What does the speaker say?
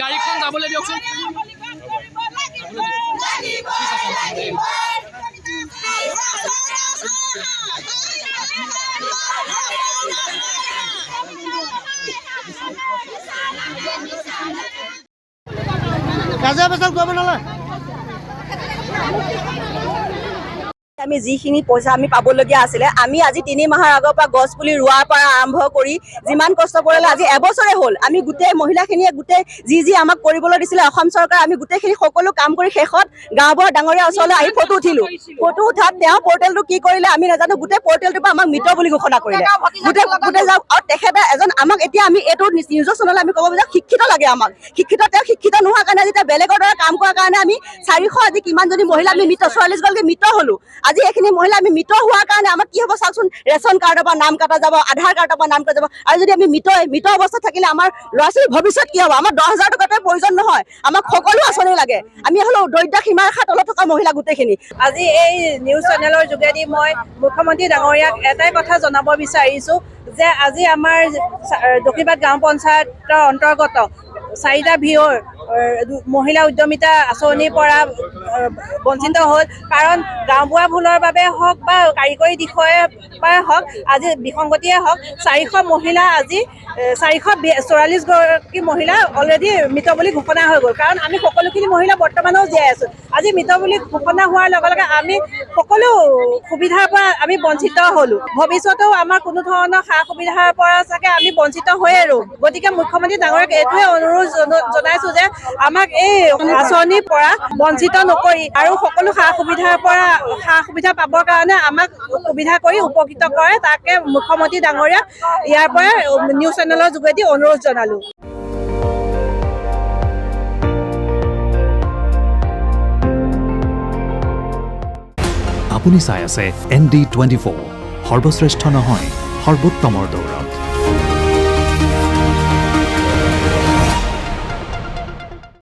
গাড়ীখন যাবলৈ দিয়কচোন। কাজিয়া পেচাল কৰিব নালাগে। আমি যিখিনি পইচা আমি পাবলগীয়া আছিলে, আমি আজি 3 মাহৰ আগৰ পৰা গছ পুলি ৰোৱাৰ পৰা আৰম্ভ কৰি যিমান কষ্ট কৰিলে আজি এবছৰে হ'ল। আমি গোটেই মহিলাখিনিয়ে গোটেই যি আমাক কৰিবলৈ দিছিলে অসম চৰকাৰে, আমি গোটেইখিনি সকলো কাম কৰি শেষত গাঁওবুঢ়া ডাঙৰীয়া ওচৰলৈ আহি ফটো উঠিলোঁ। ফটো উঠাত তেওঁ পৰ্টেলটো কি কৰিলে আমি নাজানো, গোটেই পৰ্টেলটোৰ পৰা আমাক মৃত বুলি ঘোষণা কৰিলে। গোটেই যাওক আৰু তেখেতে এজন আমাক এতিয়া আমি এইটো নিউজৰ চেনেলত আমি ক'ব বিচাৰোঁ শিক্ষিত লাগে আমাক। তেওঁ শিক্ষিত নোহোৱাৰ কাৰণে আজি বেলেগৰ দ্বাৰা কাম কৰাৰ কাৰণে আমি 400 আজি কিমানজনী মহিলা আমি মৃত 44 গৰাকী মৃত হ'লো। আজি এইখিনি মহিলা আমি মৃত হোৱাৰ কাৰণে আমাক কি হ'ব চাওকচোন, ৰেচন কাৰ্ডৰ পৰা নাম কাটা যাব, আধাৰ কাৰ্ডৰ পৰা নাম কাটা যাব। আৰু যদি আমি মৃত অৱস্থাত থাকিলে আমাৰ ল'ৰা ছোৱালীৰ ভৱিষ্যত কি হ'ব? আমাৰ 10,000 টকাতে প্ৰয়োজন নহয়, আমাক সকলো আঁচনি লাগে। আমি হ'লেও দৰিদ্ৰ সীমাৰেখাৰ তলত থকা মহিলা গোটেইখিনি। আজি এই নিউজ চেনেলৰ যোগেদি মই মুখ্যমন্ত্ৰী ডাঙৰীয়াক এটাই কথা জনাব বিচাৰিছোঁ যে আজি আমাৰ দক্ষিণপাট গাঁও পঞ্চায়তৰ অন্তৰ্গত 4টা ভিঅ'ৰ মহিলা উদ্যমিতা আঁচনিৰ পৰা বঞ্চিত হ'ল। কাৰণ গাঁওবুঢ়া ভুলৰ বাবে হওক বা কাৰিকৰী দিশৰ পৰাই হওক, আজি বিসংগতিয়ে হওক, 400 মহিলা আজি 444 গৰাকী মহিলা অলৰেডি মৃত বুলি ঘোষণা হৈ গ'ল। কাৰণ আমি সকলোখিনি মহিলা বৰ্তমানেও জীয়াই আছোঁ। আজি মৃত বুলি ঘোষণা হোৱাৰ লগে লগে আমি সকলো সুবিধাৰ পৰা আমি বঞ্চিত হ'লোঁ। ভৱিষ্যতেও আমাৰ কোনো ধৰণৰ সা সুবিধাৰ পৰা চাগে আমি বঞ্চিত হৈয়ে ৰ'ম। গতিকে মুখ্যমন্ত্ৰী ডাঙৰীয়াক এইটোৱে অনুৰোধ জনাইছোঁ যে আমাক এই আঁচনিৰ পৰা বঞ্চিত নকৰি আৰু সকলো সা সুবিধা পাবৰ কাৰণে আমাক সুবিধা কৰি উপকৃত কৰে, তাকে মুখ্যমন্ত্ৰী ডাঙৰীয়াক ইয়াৰ পৰা নিউজ চেনেলৰ যোগেদি অনুৰোধ জনালোঁ। আপুনি চাই আছে ND24, সৰ্বশ্ৰেষ্ঠ নহয় সৰ্বোত্তমৰ দৌৰা।